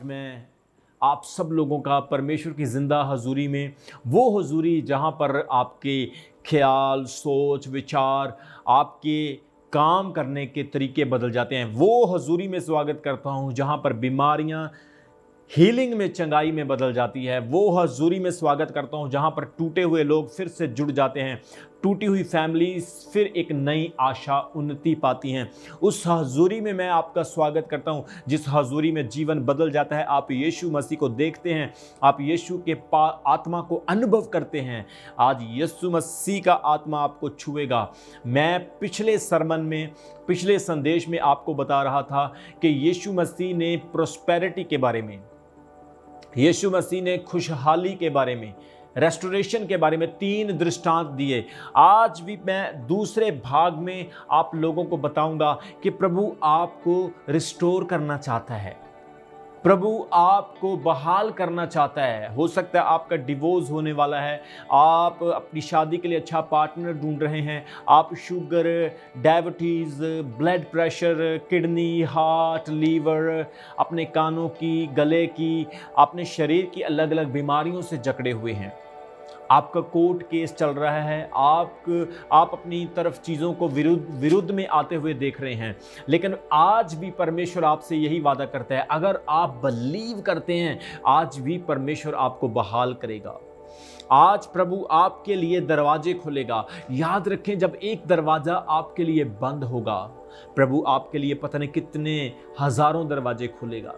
में आप सब लोगों का परमेश्वर की ज़िंदा हजूरी में, वो हजूरी जहाँ पर आपके ख्याल, सोच, विचार, आपके काम करने के तरीके बदल जाते हैं, वो हजूरी में स्वागत करता हूँ जहाँ पर बीमारियाँ हीलिंग में, चंगाई में बदल जाती है। वो हजूरी में स्वागत करता हूँ जहाँ पर टूटे हुए लोग फिर से जुड़ जाते हैं, टूटी हुई फैमिली फिर एक नई आशा, उन्नति पाती हैं। उस हजूरी में मैं आपका स्वागत करता हूँ जिस हजूरी में जीवन बदल जाता है। आप यीशु मसीह को देखते हैं, आप यीशु के आत्मा को अनुभव करते हैं। आज यीशु मसीह का आत्मा आपको छुएगा। मैं पिछले सरमन में, पिछले संदेश में आपको बता रहा था कि यीशु मसीह ने प्रोस्पेरिटी के बारे में, यीशु मसीह ने खुशहाली के बारे में, रेस्टोरेशन के बारे में 3 दृष्टांत दिए। आज भी मैं दूसरे भाग में आप लोगों को बताऊंगा कि प्रभु आपको रिस्टोर करना चाहता है, प्रभु आपको बहाल करना चाहता है। हो सकता है आपका डिवोर्स होने वाला है, आप अपनी शादी के लिए अच्छा पार्टनर ढूंढ रहे हैं, आप sugar, diabetes, blood pressure, kidney, heart, liver, अपने कानों की, गले की, अपने शरीर की अलग अलग बीमारियों से जकड़े हुए हैं। आपका कोर्ट केस चल रहा है, आप अपनी तरफ चीज़ों को विरुद्ध में आते हुए देख रहे हैं, लेकिन आज भी परमेश्वर आपसे यही वादा करता है, अगर आप बिलीव करते हैं, आज भी परमेश्वर आपको बहाल करेगा। आज प्रभु आपके लिए दरवाजे खोलेगा। याद रखें, जब एक दरवाजा आपके लिए बंद होगा, प्रभु आपके लिए पता नहीं कितने हजारों दरवाजे खोलेगा।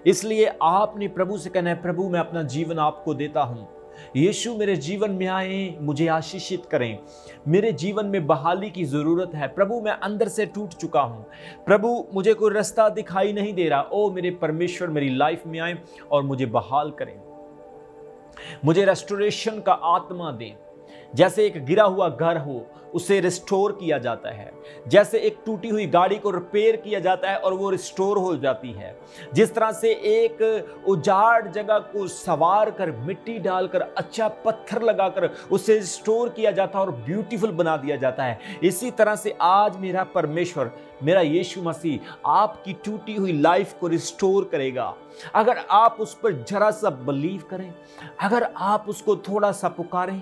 इसलिए आपने प्रभु से कहना है, प्रभु मैं अपना जीवन आपको देता हूं, यीशु मेरे जीवन में आए, मुझे आशीषित करें। मेरे जीवन में बहाली की ज़रूरत है प्रभु, मैं अंदर से टूट चुका हूँ प्रभु, मुझे कोई रास्ता दिखाई नहीं दे रहा। ओ मेरे परमेश्वर, मेरी लाइफ में आए और मुझे बहाल करें, मुझे रेस्टोरेशन का आत्मा दें। जैसे एक गिरा हुआ घर हो, उसे रिस्टोर किया जाता है, जैसे एक टूटी हुई गाड़ी को रिपेयर किया जाता है और वो रिस्टोर हो जाती है, जिस तरह से एक उजाड़ जगह को संवार कर, मिट्टी डालकर, अच्छा पत्थर लगाकर उसे रिस्टोर किया जाता है और ब्यूटीफुल बना दिया जाता है, इसी तरह से आज मेरा परमेश्वर, मेरा यीशु मसीह आपकी टूटी हुई लाइफ को रिस्टोर करेगा। अगर आप उस पर जरा सा बिलीव करें, अगर आप उसको थोड़ा सा पुकारें,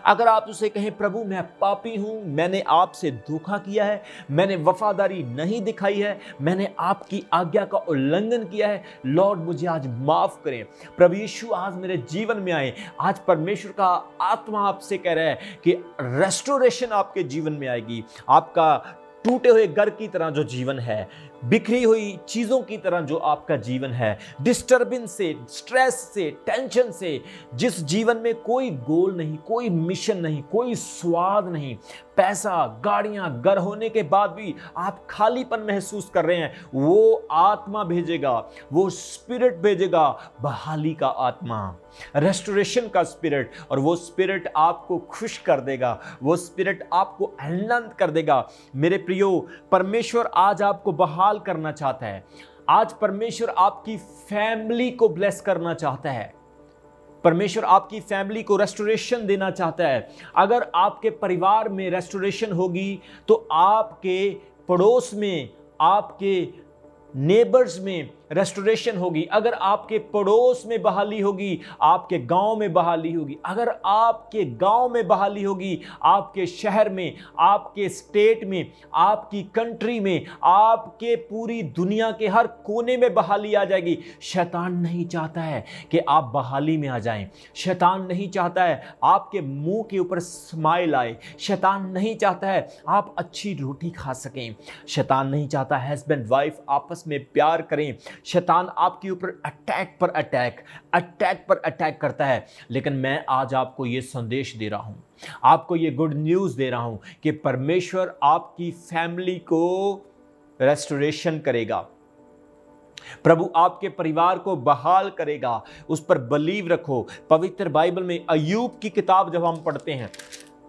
अगर आप उसे कहें, प्रभु मैं पापी हूं, मैंने आपसे धोखा किया है, मैंने वफादारी नहीं दिखाई है, मैंने आपकी आज्ञा का उल्लंघन किया है, लॉर्ड मुझे आज माफ करें। प्रभु यीशु आज मेरे जीवन में आए। आज परमेश्वर का आत्मा आपसे कह रहा है कि रेस्टोरेशन आपके जीवन में आएगी। आपका टूटे हुए घर की तरह जो जीवन है, बिखरी हुई चीज़ों की तरह जो आपका जीवन है, डिस्टर्बेंस से, स्ट्रेस से, टेंशन से, जिस जीवन में कोई गोल नहीं, कोई मिशन नहीं, कोई स्वाद नहीं, पैसा, गाड़ियां, घर होने के बाद भी आप खालीपन महसूस कर रहे हैं, वो आत्मा भेजेगा, वो स्पिरिट भेजेगा, बहाली का आत्मा, रेस्टोरेशन का स्पिरिट, और वो स्पिरिट आपको खुश कर देगा, वो स्पिरिट आपको आनंद कर देगा। मेरे प्रियो, परमेश्वर आज आपको बहाल करना चाहता है। आज परमेश्वर आपकी फैमिली को ब्लेस करना चाहता है। परमेश्वर आपकी फैमिली को रेस्टोरेशन देना चाहता है। अगर आपके परिवार में रेस्टोरेशन होगी तो आपके पड़ोस में, आपके नेबर्स में रेस्टोरेशन होगी। अगर आपके पड़ोस में बहाली होगी, आपके गांव में बहाली होगी। अगर आपके गांव में बहाली होगी, आपके शहर में, आपके स्टेट में, आपकी कंट्री में, आपके पूरी दुनिया के हर कोने में बहाली आ जाएगी। शैतान नहीं चाहता है कि आप बहाली में आ जाएं। शैतान नहीं चाहता है आपके मुंह के ऊपर स्माइल आए। शैतान नहीं चाहता है आप अच्छी रोटी खा सकें। शैतान नहीं चाहता हस्बैंड वाइफ आपस में प्यार करें। शैतान आपके ऊपर अटैक पर अटैक करता है। लेकिन मैं आज आपको ये संदेश दे रहा हूं, आपको ये गुड न्यूज़ दे रहा हूं कि परमेश्वर आपकी फैमिली को रेस्टोरेशन करेगा। प्रभु आपके परिवार को बहाल करेगा। उस पर बिलीव रखो। पवित्र बाइबल में अय्यूब की किताब जब हम पढ़ते हैं,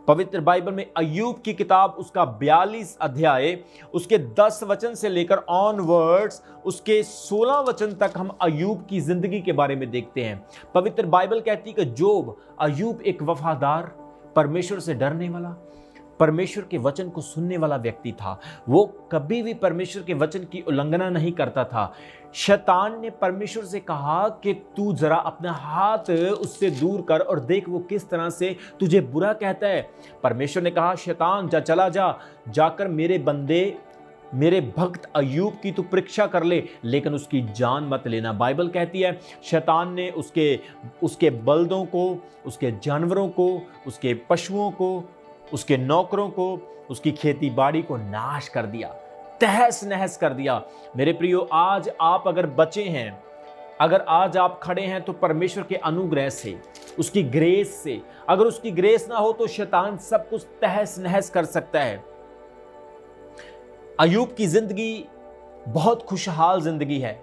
पवित्र बाइबल में अय्यूब की किताब उसका 42 अध्याय उसके 10 वचन से लेकर ऑनवर्ड्स उसके 16 वचन तक हम अय्यूब की जिंदगी के बारे में देखते हैं। पवित्र बाइबल कहती है कि जोब, अय्यूब एक वफादार, परमेश्वर से डरने वाला, परमेश्वर के वचन को सुनने वाला व्यक्ति था। वो कभी भी परमेश्वर के वचन की उल्लंघना नहीं करता था। शैतान ने परमेश्वर से कहा कि तू जरा अपना हाथ उससे दूर कर और देख वो किस तरह से तुझे बुरा कहता है। परमेश्वर ने कहा, शैतान चला जा, जाकर मेरे बंदे, मेरे भक्त अय्यूब की तू परीक्षा कर ले, लेकिन उसकी जान मत लेना। बाइबल कहती है शैतान ने उसके बल्दों को, उसके जानवरों को, उसके पशुओं को, उसके नौकरों को, उसकी खेती बाड़ी को नाश कर दिया, तहस नहस कर दिया। मेरे प्रियो, आज आप अगर बचे हैं, अगर आज आप खड़े हैं तो परमेश्वर के अनुग्रह से, उसकी ग्रेस से। अगर उसकी ग्रेस ना हो तो शैतान सब कुछ तहस नहस कर सकता है। अय्यूब की जिंदगी बहुत खुशहाल जिंदगी है।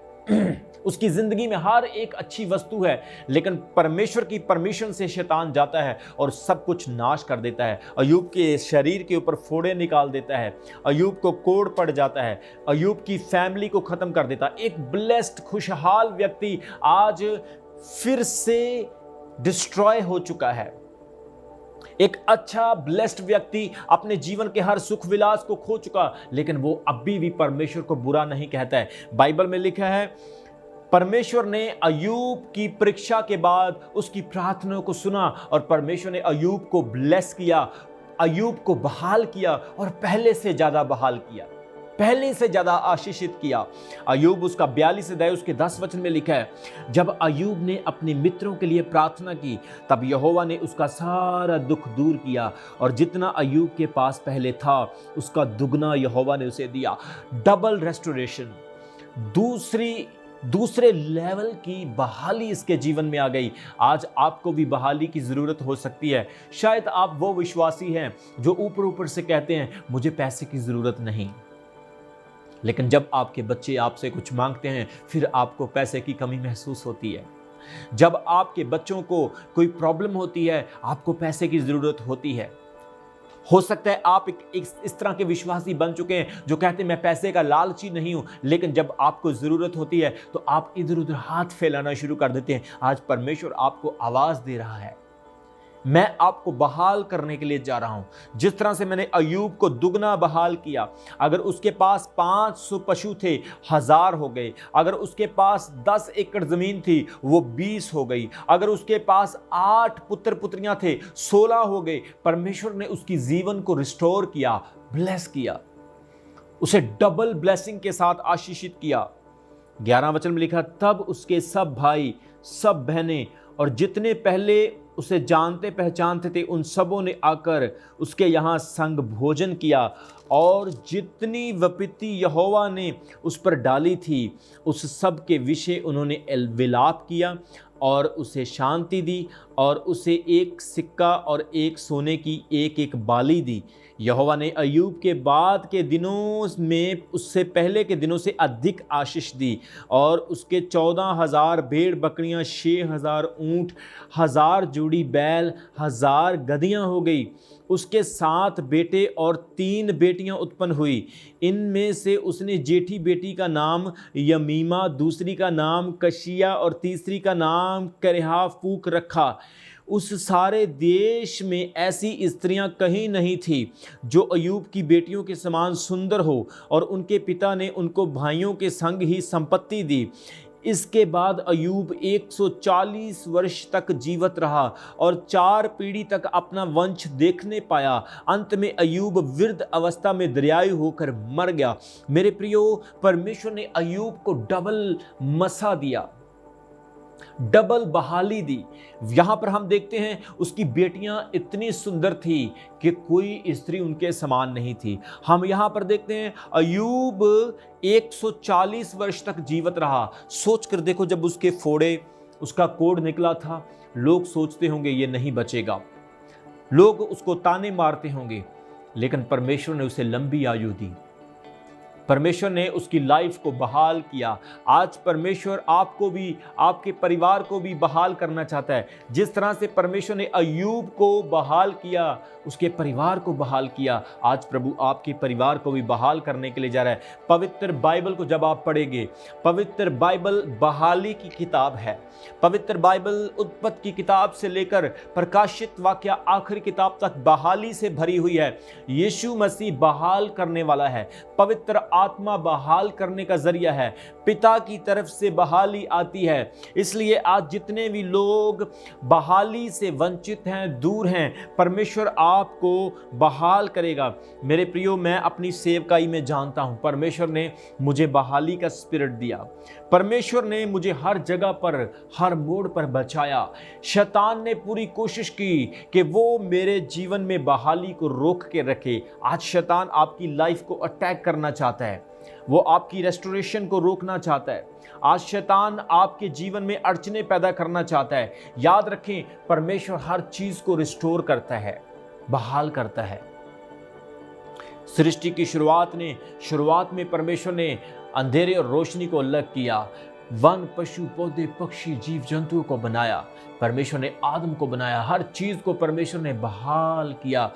उसकी जिंदगी में हर एक अच्छी वस्तु है, लेकिन परमेश्वर की परमिशन से शैतान जाता है और सब कुछ नाश कर देता है। अय्यूब के शरीर के ऊपर फोड़े निकाल देता है, अय्यूब को कोड़ पड़ जाता है, अय्यूब की फैमिली को खत्म कर देता है। एक ब्लेस्ड खुशहाल व्यक्ति आज फिर से डिस्ट्रॉय हो चुका है। एक अच्छा ब्लेस्ड व्यक्ति अपने जीवन के हर सुख विलास को खो चुका, लेकिन वो अभी भी परमेश्वर को बुरा नहीं कहता है। बाइबल में लिखा है, परमेश्वर ने अय्यूब की परीक्षा के बाद उसकी प्रार्थनाओं को सुना और परमेश्वर ने अय्यूब को ब्लेस किया, अय्यूब को बहाल किया और पहले से ज्यादा बहाल किया, पहले से ज्यादा आशीषित किया। अय्यूब उसका 42 अध्याय उसके 10 वचन में लिखा है, जब अय्यूब ने अपने मित्रों के लिए प्रार्थना की तब यहोवा ने उसका सारा दुख दूर किया और जितना अय्यूब के पास पहले था उसका दुगना यहोवा ने उसे दिया। डबल रेस्टोरेशन, दूसरे लेवल की बहाली इसके जीवन में आ गई। आज आपको भी बहाली की जरूरत हो सकती है। शायद आप वो विश्वासी हैं जो ऊपर ऊपर से कहते हैं मुझे पैसे की जरूरत नहीं, लेकिन जब आपके बच्चे आपसे कुछ मांगते हैं फिर आपको पैसे की कमी महसूस होती है। जब आपके बच्चों को कोई प्रॉब्लम होती है आपको पैसे की जरूरत होती है। हो सकता है आप इस तरह के विश्वासी बन चुके हैं जो कहते हैं मैं पैसे का लालची नहीं हूं, लेकिन जब आपको जरूरत होती है तो आप इधर उधर हाथ फैलाना शुरू कर देते हैं। आज परमेश्वर आपको आवाज दे रहा है, मैं आपको बहाल करने के लिए जा रहा हूं। जिस तरह से मैंने अय्यूब को दुगना बहाल किया, अगर उसके पास 500 पशु थे 1000 हो गए, अगर उसके पास 10 एकड़ जमीन थी वो 20 हो गई, अगर उसके पास 8 पुत्र पुत्रियां थे 16 हो गए। परमेश्वर ने उसकी जीवन को रिस्टोर किया, ब्लेस किया, उसे डबल ब्लेसिंग के साथ आशीषित किया। 11 वचन में लिखा, तब उसके सब भाई, सब बहनें और जितने पहले उसे जानते पहचानते थे उन सबों ने आकर उसके यहाँ संग भोजन किया और जितनी विपत्ति यहोवा ने उस पर डाली थी उस सब के विषय उन्होंने विलाप किया और उसे शांति दी और उसे एक सिक्का और एक सोने की एक बाली दी। यहोवा ने अय्यूब के बाद के दिनों में उससे पहले के दिनों से अधिक आशीष दी और उसके 14,000 भेड़ बकरियां, 6,000 ऊँट, 1000 जोड़ी बैल, 1000 गधियां हो गई। उसके 7 बेटे और 3 बेटियां उत्पन्न हुई। इनमें से उसने जेठी बेटी का नाम यमीमा, दूसरी का नाम कशिया और तीसरी का नाम करेहाफूक रखा। उस सारे देश में ऐसी स्त्रियां कहीं नहीं थी जो अय्यूब की बेटियों के समान सुंदर हो, और उनके पिता ने उनको भाइयों के संग ही संपत्ति दी। इसके बाद अय्यूब 140 वर्ष तक जीवित रहा और 4 पीढ़ी तक अपना वंश देखने पाया। अंत में अय्यूब वृद्ध अवस्था में दरियाई होकर मर गया। मेरे प्रियो, परमेश्वर ने अय्यूब को डबल मसा दिया, डबल बहाली दी। यहां पर हम देखते हैं उसकी बेटियां इतनी सुंदर थी कि कोई स्त्री उनके समान नहीं थी। हम यहां पर देखते हैं अय्यूब 140 वर्ष तक जीवित रहा। सोच कर देखो, जब उसके फोड़े, उसका कोड़ निकला था, लोग सोचते होंगे ये नहीं बचेगा, लोग उसको ताने मारते होंगे, लेकिन परमेश्वर ने उसे लंबी आयु दी। परमेश्वर ने उसकी लाइफ को बहाल किया। आज परमेश्वर आपको भी, आपके परिवार को भी बहाल करना चाहता है। जिस तरह से परमेश्वर ने अय्यूब को बहाल किया, उसके परिवार को बहाल किया, आज प्रभु आपके परिवार को भी बहाल करने के लिए जा रहा है। पवित्र बाइबल को जब आप पढ़ेंगे, पवित्र बाइबल बहाली की किताब है। पवित्र बाइबल उत्पत्ति की किताब से लेकर प्रकाशित वाक्य आखिरी किताब तक बहाली से भरी हुई है। यीशु मसीह बहाल करने वाला है। पवित्र आत्मा बहाल करने का जरिया है। पिता की तरफ से बहाली आती है। इसलिए आज जितने भी लोग बहाली से वंचित हैं, दूर हैं, परमेश्वर आपको बहाल करेगा। मेरे प्रियो, मैं अपनी सेवकाई में जानता हूं परमेश्वर ने मुझे बहाली का स्पिरिट दिया। परमेश्वर ने मुझे हर जगह पर, हर मोड़ पर बचाया। शैतान ने पूरी कोशिश की कि वो मेरे जीवन में बहाली को रोक के रखे। आज शैतान आपकी लाइफ को अटैक करना चाहता है, वो आपकी रेस्टोरेशन को रोकना चाहता है। आज शैतान आपके जीवन में अड़चने पैदा करना चाहता है। याद रखें, परमेश्वर हर चीज को रिस्टोर करता है, बहाल करता है। सृष्टि की शुरुआत में परमेश्वर ने अंधेरे और रोशनी को अलग किया। वन, पशु, पौधे, पक्षी, जीव जंतुओं को बनाया। परमेश्वर ने आदम को बनाया। हर चीज को परमेश्वर ने बहाल किया।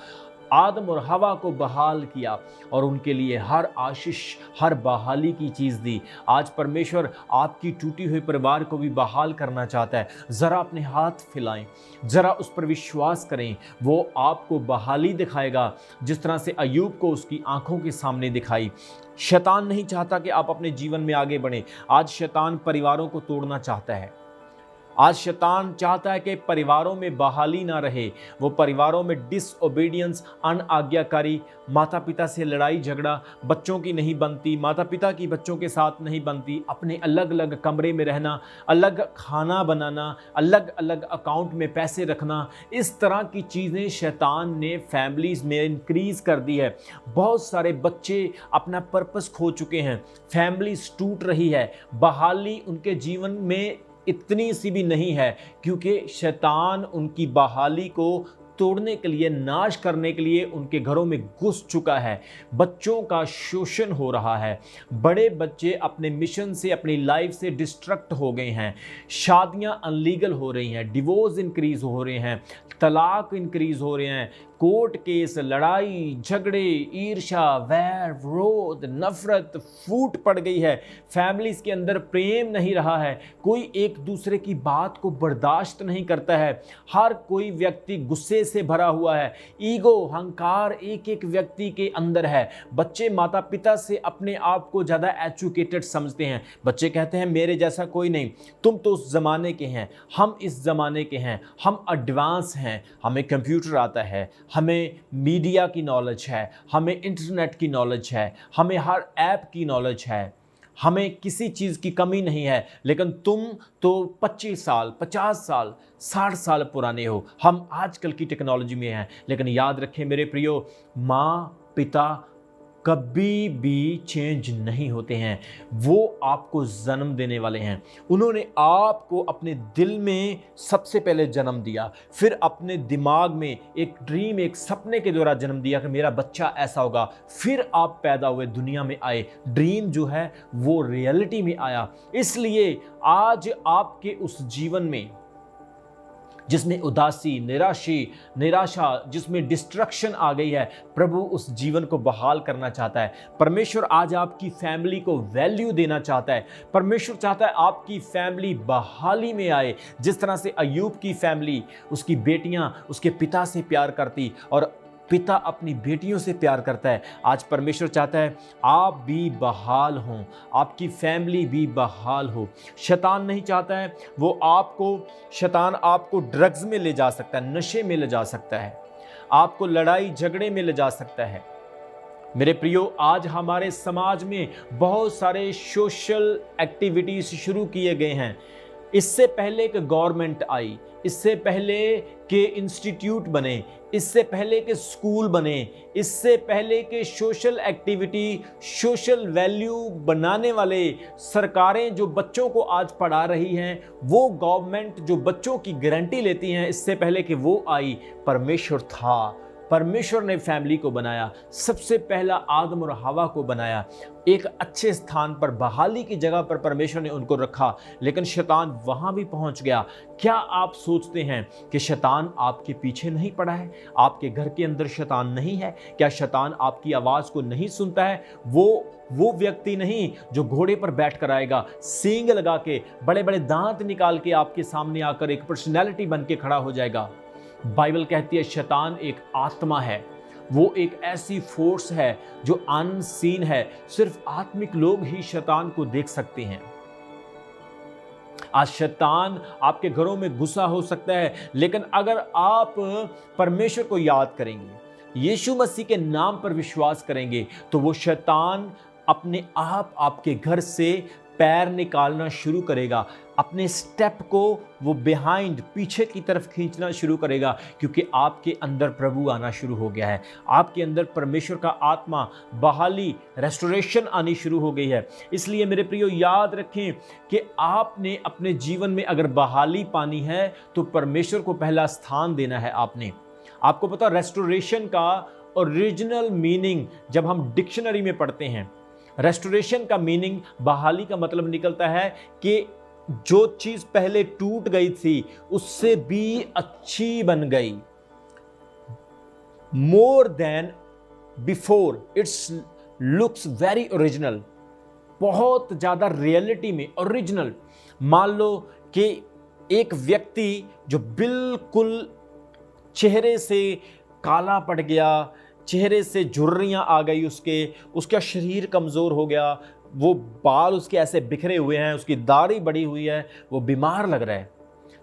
आदम और हवा को बहाल किया और उनके लिए हर आशीष, हर बहाली की चीज़ दी। आज परमेश्वर आपकी टूटी हुई परिवार को भी बहाल करना चाहता है। ज़रा अपने हाथ फैलाएं, ज़रा उस पर विश्वास करें, वो आपको बहाली दिखाएगा जिस तरह से अय्यूब को उसकी आंखों के सामने दिखाई। शैतान नहीं चाहता कि आप अपने जीवन में आगे बढ़ें। आज शैतान परिवारों को तोड़ना चाहता है। आज शैतान चाहता है कि परिवारों में बहाली ना रहे। वो परिवारों में डिसओबीडियंस, अनाज्ञाकारी, माता पिता से लड़ाई झगड़ा बच्चों की नहीं बनती, माता पिता की बच्चों के साथ नहीं बनती, अपने अलग अलग कमरे में रहना, अलग खाना बनाना, अलग अलग अकाउंट में पैसे रखना, इस तरह की चीज़ें शैतान ने फैमिलीज़ में इंक्रीज़ कर दी है। बहुत सारे बच्चे अपना पर्पस खो चुके हैं, फैमिलीज टूट रही है, बहाली उनके जीवन में इतनी सी भी नहीं है, क्योंकि शैतान उनकी बहाली को तोड़ने के लिए, नाश करने के लिए उनके घरों में घुस चुका है। बच्चों का शोषण हो रहा है। बड़े बच्चे अपने मिशन से, अपनी लाइफ से डिस्ट्रैक्ट हो गए हैं। शादियां अनलीगल हो रही हैं, डिवोर्स इंक्रीज हो रहे हैं, तलाक इंक्रीज हो रहे हैं, कोर्ट केस, लड़ाई झगड़े, ईर्ष्या, वैर, विरोध, नफरत फूट पड़ गई है। फैमिलीज के अंदर प्रेम नहीं रहा है। कोई एक दूसरे की बात को बर्दाश्त नहीं करता है। हर कोई व्यक्ति गुस्से से भरा हुआ है। ईगो, अहंकार एक एक व्यक्ति के अंदर है। बच्चे माता पिता से अपने आप को ज़्यादा एजुकेटेड समझते हैं। बच्चे कहते हैं मेरे जैसा कोई नहीं, तुम तो उस ज़माने के हैं, हम इस ज़माने के हैं, हम एडवांस हैं, हमें कंप्यूटर आता है, हमें मीडिया की नॉलेज है, हमें इंटरनेट की नॉलेज है, हमें हर ऐप की नॉलेज है, हमें किसी चीज़ की कमी नहीं है। लेकिन तुम तो 25 साल, 50 साल, 60 साल पुराने हो। हम आजकल की टेक्नोलॉजी में हैं। लेकिन याद रखें मेरे प्रियो, माँ पिता कभी भी चेंज नहीं होते हैं। वो आपको जन्म देने वाले हैं। उन्होंने आपको अपने दिल में सबसे पहले जन्म दिया, फिर अपने दिमाग में एक ड्रीम, एक सपने के द्वारा जन्म दिया कि मेरा बच्चा ऐसा होगा। फिर आप पैदा हुए, दुनिया में आए, ड्रीम जो है वो रियलिटी में आया। इसलिए आज आपके उस जीवन में जिसमें उदासी, निराशा, जिसमें डिस्ट्रक्शन आ गई है, प्रभु उस जीवन को बहाल करना चाहता है। परमेश्वर आज आपकी फैमिली को वैल्यू देना चाहता है। परमेश्वर चाहता है आपकी फैमिली बहाली में आए। जिस तरह से अय्यूब की फैमिली, उसकी बेटियां उसके पिता से प्यार करती और पिता अपनी बेटियों से प्यार करता है, आज परमेश्वर चाहता है आप भी बहाल हों, आपकी फैमिली भी बहाल हो। शैतान नहीं चाहता है शैतान आपको ड्रग्स में ले जा सकता है, नशे में ले जा सकता है, आपको लड़ाई झगड़े में ले जा सकता है। मेरे प्रियो, आज हमारे समाज में बहुत सारे सोशल एक्टिविटीज शुरू किए गए हैं। इससे पहले कि गवर्नमेंट आई, इससे पहले कि इंस्टीट्यूट बने, इससे पहले कि स्कूल बने, इससे पहले कि सोशल एक्टिविटी, सोशल वैल्यू बनाने वाले सरकारें जो बच्चों को आज पढ़ा रही हैं, वो गवर्नमेंट जो बच्चों की गारंटी लेती हैं, इससे पहले कि वो आई, परमेश्वर था। परमेश्वर ने फैमिली को बनाया, सबसे पहला आदम और हवा को बनाया, एक अच्छे स्थान पर बहाली की जगह पर परमेश्वर ने उनको रखा, लेकिन शैतान वहां भी पहुंच गया। क्या आप सोचते हैं कि शैतान आपके पीछे नहीं पड़ा है? आपके घर के अंदर शैतान नहीं है? क्या शैतान आपकी आवाज को नहीं सुनता है? वो व्यक्ति नहीं जो घोड़े पर बैठ कर आएगा, सींग लगा के, बड़े बड़े दांत निकाल के आपके सामने आकर एक पर्सनैलिटी बन के खड़ा हो जाएगा। बाइबल कहती है शैतान एक आत्मा है, वो एक ऐसी फोर्स है जो अनसीन है, सिर्फ आत्मिक लोग ही शैतान को देख सकते हैं। आज शैतान आपके घरों में घुसा हो सकता है, लेकिन अगर आप परमेश्वर को याद करेंगे, यीशु मसीह के नाम पर विश्वास करेंगे, तो वो शैतान अपने आप आपके घर से पैर निकालना शुरू करेगा, अपने स्टेप को वो बिहाइंड, पीछे की तरफ खींचना शुरू करेगा, क्योंकि आपके अंदर प्रभु आना शुरू हो गया है। आपके अंदर परमेश्वर का आत्मा, बहाली, रेस्टोरेशन आनी शुरू हो गई है। इसलिए मेरे प्रियो, याद रखें कि आपने अपने जीवन में अगर बहाली पानी है तो परमेश्वर को पहला स्थान देना है। आपको पता, रेस्टोरेशन का ओरिजिनल मीनिंग जब हम डिक्शनरी में पढ़ते हैं, रेस्टोरेशन का मीनिंग, बहाली का मतलब निकलता है कि जो चीज पहले टूट गई थी उससे भी अच्छी बन गई, more than before, it's looks very original, बहुत ज्यादा रियलिटी में ओरिजिनल। मान लो कि एक व्यक्ति जो बिल्कुल चेहरे से काला पड़ गया, चेहरे से झुर्रियां आ गई, उसका शरीर कमज़ोर हो गया, वो बाल उसके ऐसे बिखरे हुए हैं, उसकी दाढ़ी बड़ी हुई है, वो बीमार लग रहा है।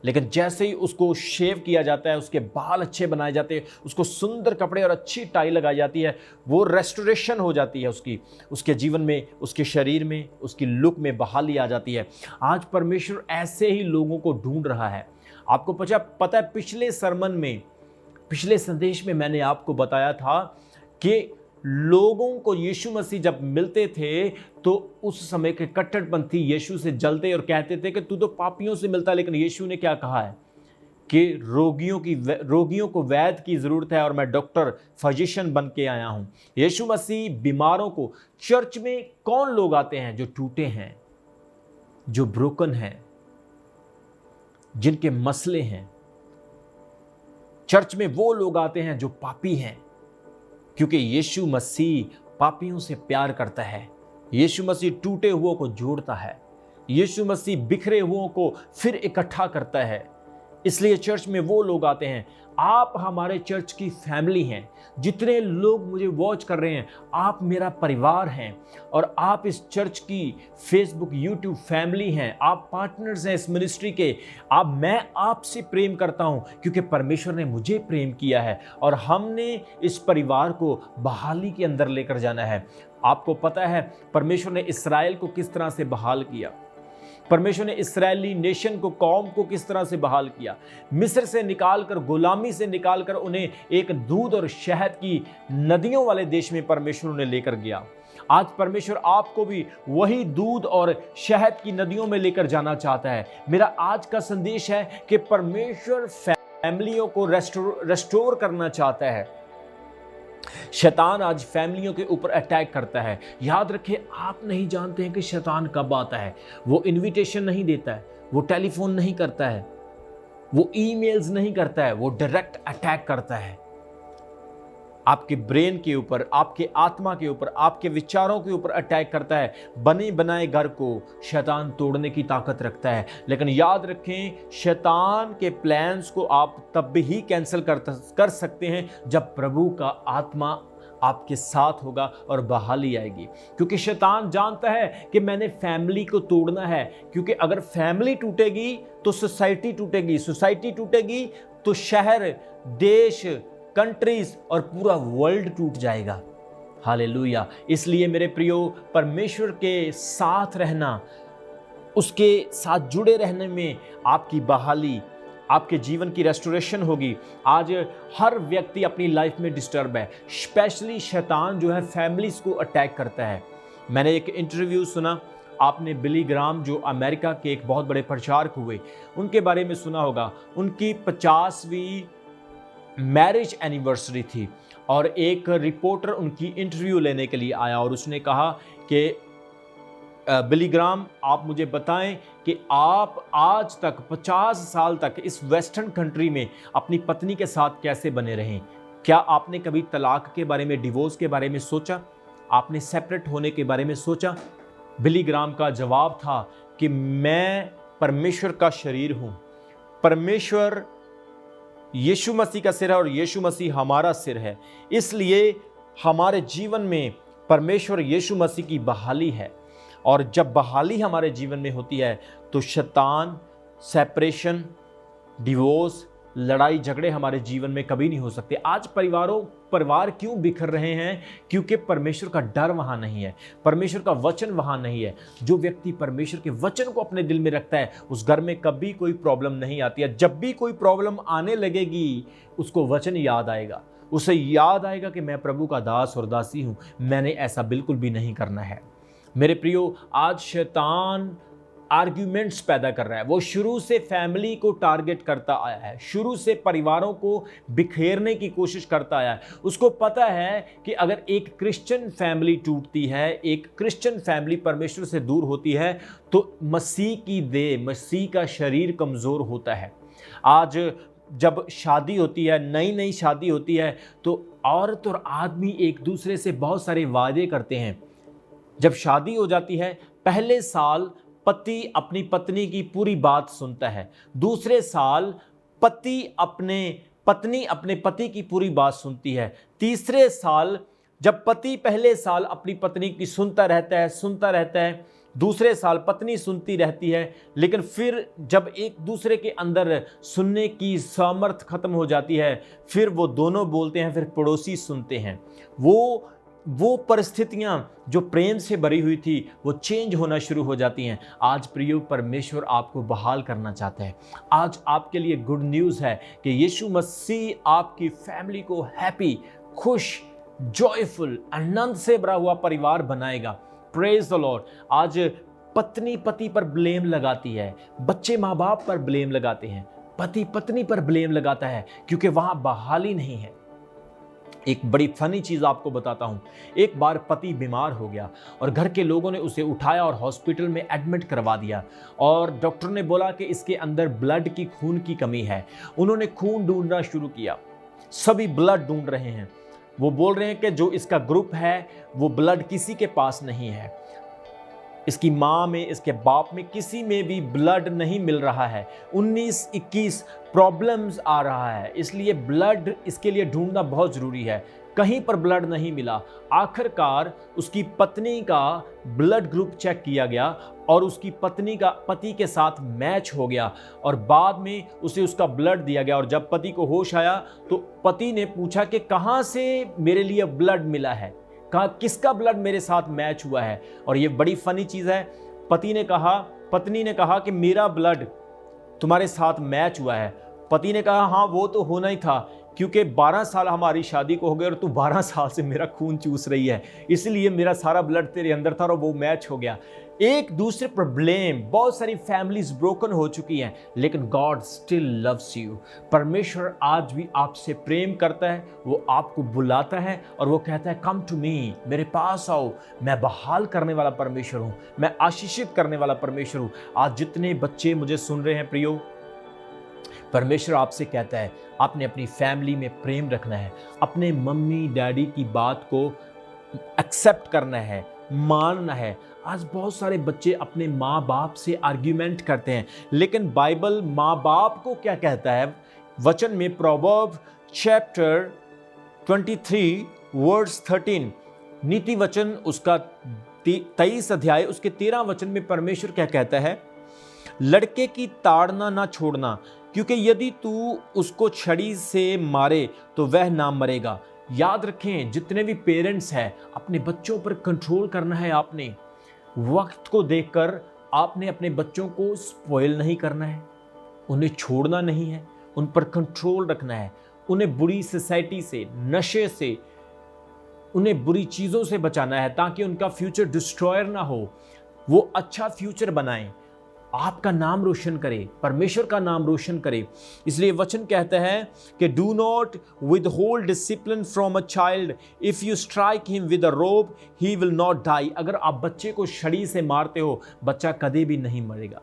लेकिन जैसे ही उसको शेव किया जाता है, उसके बाल अच्छे बनाए जाते हैं, उसको सुंदर कपड़े और अच्छी टाई लगाई जाती है, वो रेस्टोरेशन हो जाती है उसके जीवन में, उसके शरीर में, उसकी लुक में बहाली आ जाती है। आज परमेश्वर ऐसे ही लोगों को ढूंढ रहा है। आपको पता है, पिछले संदेश में मैंने आपको बताया था कि लोगों को यीशु मसीह जब मिलते थे तो उस समय के कट्टरपंथी यीशु से जलते और कहते थे कि तू तो पापियों से मिलता है। लेकिन यीशु ने क्या कहा है कि रोगियों को वैद्य की ज़रूरत है और मैं डॉक्टर, फिजिशियन बन के आया हूँ। यीशु मसीह बीमारों को, चर्च में कौन लोग आते हैं? जो टूटे हैं, जो ब्रोकन हैं, जिनके मसले हैं। चर्च में वो लोग आते हैं जो पापी हैं, क्योंकि यीशु मसीह पापियों से प्यार करता है। यीशु मसीह टूटे हुओं को जोड़ता है, यीशु मसीह बिखरे हुओं को फिर इकट्ठा करता है। इसलिए चर्च में वो लोग आते हैं। आप हमारे चर्च की फैमिली हैं। जितने लोग मुझे वॉच कर रहे हैं, आप मेरा परिवार हैं और आप इस चर्च की फेसबुक, यूट्यूब फैमिली हैं। आप पार्टनर्स हैं इस मिनिस्ट्री के। मैं आपसे प्रेम करता हूं क्योंकि परमेश्वर ने मुझे प्रेम किया है और हमने इस परिवार को बहाली के अंदर लेकर जाना है। आपको पता है परमेश्वर ने इस्राएल को किस तरह से बहाल किया, परमेश्वर ने इस्राएली नेशन को, कौम को किस तरह से बहाल किया। मिस्र से निकालकर, गुलामी से निकालकर उन्हें एक दूध और शहद की नदियों वाले देश में परमेश्वर ने लेकर गया। आज परमेश्वर आपको भी वही दूध और शहद की नदियों में लेकर जाना चाहता है। मेरा आज का संदेश है कि परमेश्वर फैमिलियों को रेस्टोर करना चाहता है। शैतान आज फैमिलियों के ऊपर अटैक करता है। याद रखिए, आप नहीं जानते हैं कि शैतान कब आता है। वो इनविटेशन नहीं देता है, वो टेलीफोन नहीं करता है, वो ईमेल्स नहीं करता है, वो डायरेक्ट अटैक करता है आपके ब्रेन के ऊपर, आपके आत्मा के ऊपर, आपके विचारों के ऊपर अटैक करता है। बने बनाए घर को शैतान तोड़ने की ताकत रखता है। लेकिन याद रखें, शैतान के प्लान्स को आप तब ही कैंसिल कर सकते हैं जब प्रभु का आत्मा आपके साथ होगा और बहाली आएगी। क्योंकि शैतान जानता है कि मैंने फैमिली को तोड़ना है, क्योंकि अगर फैमिली टूटेगी तो सोसाइटी टूटेगी, सोसाइटी टूटेगी तो शहर, देश, कंट्रीज और पूरा वर्ल्ड टूट जाएगा। हालेलुया। इसलिए मेरे प्रियो, परमेश्वर के साथ रहना, उसके साथ जुड़े रहने में आपकी बहाली, आपके जीवन की रेस्टोरेशन होगी। आज हर व्यक्ति अपनी लाइफ में डिस्टर्ब है, स्पेशली शैतान जो है फैमिलीज को अटैक करता है। मैंने एक इंटरव्यू सुना, आपने बिली ग्राम जो अमेरिका के एक बहुत बड़े प्रचारक हुए, उनके बारे में सुना होगा। उनकी 50वीं मैरिज एनिवर्सरी थी और एक रिपोर्टर उनकी इंटरव्यू लेने के लिए आया और उसने कहा कि बिली ग्राम, आप मुझे बताएं कि आप आज तक 50 साल तक इस वेस्टर्न कंट्री में अपनी पत्नी के साथ कैसे बने रहें? क्या आपने कभी तलाक के बारे में, डिवोर्स के बारे में सोचा? आपने सेपरेट होने के बारे में सोचा? बिली ग्राम का जवाब था कि मैं परमेश्वर का शरीर हूं। परमेश्वर यीशु मसीह का सिर है और यीशु मसीह हमारा सिर है, इसलिए हमारे जीवन में परमेश्वर यीशु मसीह की बहाली है। और जब बहाली हमारे जीवन में होती है तो शैतान, सेपरेशन, डिवोर्स, लड़ाई झगड़े हमारे जीवन में कभी नहीं हो सकते। आज परिवार क्यों बिखर रहे हैं? क्योंकि परमेश्वर का डर वहाँ नहीं है, परमेश्वर का वचन वहाँ नहीं है। जो व्यक्ति परमेश्वर के वचन को अपने दिल में रखता है उस घर में कभी कोई प्रॉब्लम नहीं आती है। जब भी कोई प्रॉब्लम आने लगेगी उसको वचन याद आएगा, उसे याद आएगा कि मैं प्रभु का दास और दासी हूँ, मैंने ऐसा बिल्कुल भी नहीं करना है। मेरे प्रियो, आज शैतान आर्ग्यूमेंट्स पैदा कर रहा है। वो शुरू से फैमिली को टारगेट करता आया है, शुरू से परिवारों को बिखेरने की कोशिश करता आया है। उसको पता है कि अगर एक क्रिश्चियन फैमिली टूटती है, एक क्रिश्चियन फैमिली परमेश्वर से दूर होती है, तो मसीह की देह, मसीह का शरीर कमज़ोर होता है। आज जब शादी होती है, नई नई शादी होती है, तो औरत और आदमी एक दूसरे से बहुत सारे वादे करते हैं। जब शादी हो जाती है, पहले साल पति अपनी पत्नी की पूरी बात सुनता है, दूसरे साल पत्नी अपने पति की पूरी बात सुनती है, तीसरे साल जब पति पहले साल अपनी पत्नी की सुनता रहता है, दूसरे साल पत्नी सुनती रहती है, लेकिन फिर जब एक दूसरे के अंदर सुनने की सामर्थ्य खत्म हो जाती है, फिर वो दोनों बोलते हैं, फिर पड़ोसी सुनते हैं। वो परिस्थितियां जो प्रेम से भरी हुई थी वो चेंज होना शुरू हो जाती हैं। आज प्रियो, परमेश्वर आपको बहाल करना चाहता है। आज आपके लिए गुड न्यूज़ है कि यीशु मसीह आपकी फैमिली को हैप्पी, खुश, जॉयफुल, आनंद से भरा हुआ परिवार बनाएगा। Praise the Lord. आज पत्नी पति पर ब्लेम लगाती है, बच्चे माँ बाप पर ब्लेम लगाते हैं, पति पत्नी पर ब्लेम लगाता है, क्योंकि वहां बहाली नहीं है। एक बड़ी फनी चीज़ आपको बताता हूं। एक बार पति बीमार हो गया और घर के लोगों ने उसे उठाया और हॉस्पिटल में एडमिट करवा दिया और डॉक्टर ने बोला कि इसके अंदर ब्लड की, खून की कमी है। उन्होंने खून ढूंढना शुरू किया, सभी ब्लड ढूंढ रहे हैं। वो बोल रहे हैं कि जो इसका ग्रुप है वो ब्लड किसी के पास नहीं है, इसकी माँ में, इसके बाप में, किसी में भी ब्लड नहीं मिल रहा है। 19-21 प्रॉब्लम्स आ रहा है, इसलिए ब्लड इसके लिए ढूंढना बहुत ज़रूरी है। कहीं पर ब्लड नहीं मिला। आखिरकार उसकी पत्नी का ब्लड ग्रुप चेक किया गया और उसकी पत्नी का पति के साथ मैच हो गया और बाद में उसे उसका ब्लड दिया गया। और जब पति को होश आया तो पति ने पूछा कि कहाँ से मेरे लिए ब्लड मिला है, कहा किसका ब्लड मेरे साथ मैच हुआ है। और ये बड़ी फनी चीज़ है, पत्नी ने कहा कि मेरा ब्लड तुम्हारे साथ मैच हुआ है। पति ने कहा हाँ वो तो होना ही था, क्योंकि 12 साल हमारी शादी को हो गए और तू 12 साल से मेरा खून चूस रही है, इसलिए मेरा सारा ब्लड तेरे अंदर था और वो मैच हो गया। एक दूसरे पर ब्लेम। बहुत सारी फैमिलीज ब्रोकन हो चुकी हैं, लेकिन गॉड स्टिल लव्स यू। परमेश्वर आज भी आपसे प्रेम करता है, वो आपको बुलाता है और वो कहता है कम टू मी, मेरे पास आओ। मैं बहाल करने वाला परमेश्वर हूँ, मैं आशीषित करने वाला परमेश्वर हूँ। आज जितने बच्चे मुझे सुन रहे हैं प्रियो, परमेश्वर आपसे कहता है आपने अपनी फैमिली में प्रेम रखना है, अपने मम्मी डैडी की बात को एक्सेप्ट करना है, मानना है। आज बहुत सारे बच्चे अपने माँ बाप से आर्ग्यूमेंट करते हैं, लेकिन बाइबल माँ बाप को क्या कहता है वचन में? प्रोवर्ब चैप्टर 23 वर्स 13, नीति वचन उसका 23 अध्याय उसके 13 वचन में परमेश्वर क्या कहता है? लड़के की ताड़ना ना छोड़ना, क्योंकि यदि तू उसको छड़ी से मारे तो वह ना मरेगा। याद रखें, जितने भी पेरेंट्स हैं, अपने बच्चों पर कंट्रोल करना है। आपने वक्त को देखकर आपने अपने बच्चों को स्पॉइल नहीं करना है, उन्हें छोड़ना नहीं है, उन पर कंट्रोल रखना है। उन्हें बुरी सोसाइटी से, नशे से, उन्हें बुरी चीज़ों से बचाना है ताकि उनका फ्यूचर डिस्ट्रॉयर ना हो, वो अच्छा फ्यूचर बनाएं। आपका नाम रोशन करे, परमेश्वर का नाम रोशन करे। इसलिए वचन कहता है कि do not withhold discipline from a child, if you strike him with a rope he will not die. अगर आप बच्चे को छड़ी से मारते हो, बच्चा कभी भी नहीं मरेगा।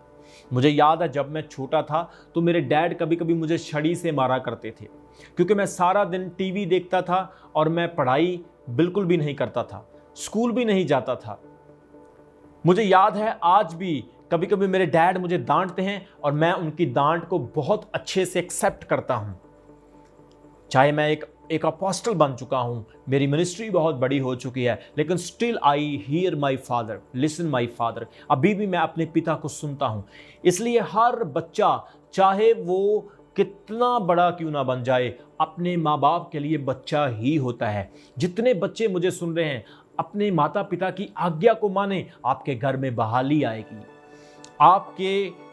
मुझे याद है जब मैं छोटा था तो मेरे डैड कभी कभी मुझे छड़ी से मारा करते थे, क्योंकि मैं सारा दिन टीवी देखता था और मैं पढ़ाई बिल्कुल भी नहीं करता था, स्कूल भी नहीं जाता था। मुझे याद है आज भी कभी कभी मेरे डैड मुझे डांटते हैं और मैं उनकी डांट को बहुत अच्छे से एक्सेप्ट करता हूं। चाहे मैं एक अपोस्टल बन चुका हूं, मेरी मिनिस्ट्री बहुत बड़ी हो चुकी है, लेकिन still I hear my father, listen my father. अभी भी मैं अपने पिता को सुनता हूं। इसलिए हर बच्चा, चाहे वो कितना बड़ा क्यों ना बन जाए, अपने माँ बाप के लिए बच्चा ही होता है। जितने बच्चे मुझे सुन रहे हैं, अपने माता पिता की आज्ञा को माने, आपके घर में बहाली आएगी। आपके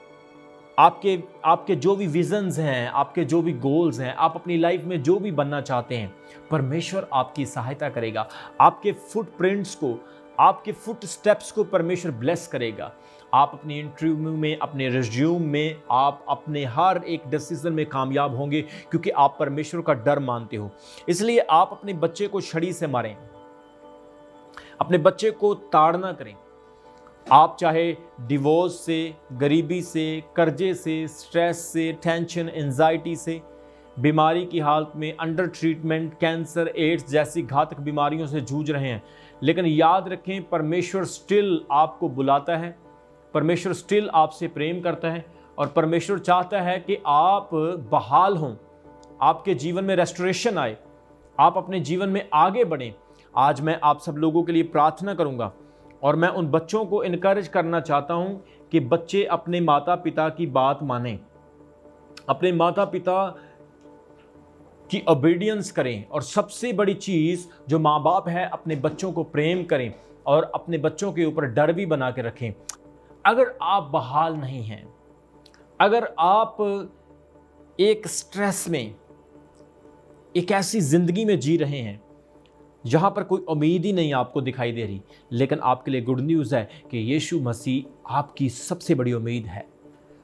आपके आपके जो भी विजन्स हैं, आपके जो भी गोल्स हैं, आप अपनी लाइफ में जो भी बनना चाहते हैं, परमेश्वर आपकी सहायता करेगा। आपके फुटप्रिंट्स को, आपके फुट स्टेप्स को परमेश्वर ब्लेस करेगा। आप अपनी इंटरव्यू में, अपने रिज्यूम में, आप अपने हर एक डिसीजन में कामयाब होंगे, क्योंकि आप परमेश्वर का डर मानते हो। इसलिए आप अपने बच्चे को छड़ी से मारें, अपने बच्चे को ताड़ना करें। आप चाहे डिवोर्स से, गरीबी से, कर्जे से, स्ट्रेस से, टेंशन, एंजाइटी से, बीमारी की हालत में, अंडर ट्रीटमेंट, कैंसर, एड्स जैसी घातक बीमारियों से जूझ रहे हैं, लेकिन याद रखें परमेश्वर स्टिल आपको बुलाता है, परमेश्वर स्टिल आपसे प्रेम करता है और परमेश्वर चाहता है कि आप बहाल हों, आपके जीवन में रेस्टोरेशन आए, आप अपने जीवन में आगे बढ़ें। आज मैं आप सब लोगों के लिए प्रार्थना करूंगा और मैं उन बच्चों को इनकरेज करना चाहता हूं कि बच्चे अपने माता पिता की बात मानें, अपने माता पिता की ओबीडियंस करें, और सबसे बड़ी चीज़ जो माँ बाप है, अपने बच्चों को प्रेम करें और अपने बच्चों के ऊपर डर भी बना के रखें। अगर आप बहाल नहीं हैं, अगर आप एक स्ट्रेस में, एक ऐसी ज़िंदगी में जी रहे हैं जहाँ पर कोई उम्मीद ही नहीं आपको दिखाई दे रही, लेकिन आपके लिए गुड न्यूज़ है कि यीशु मसीह आपकी सबसे बड़ी उम्मीद है।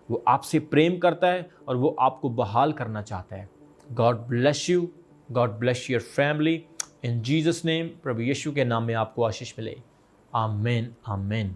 वो आपसे प्रेम करता है और वो आपको बहाल करना चाहता है। God bless you, God bless your family in Jesus name. प्रभु यीशु के नाम में आपको आशीष मिले। आमीन, आमीन।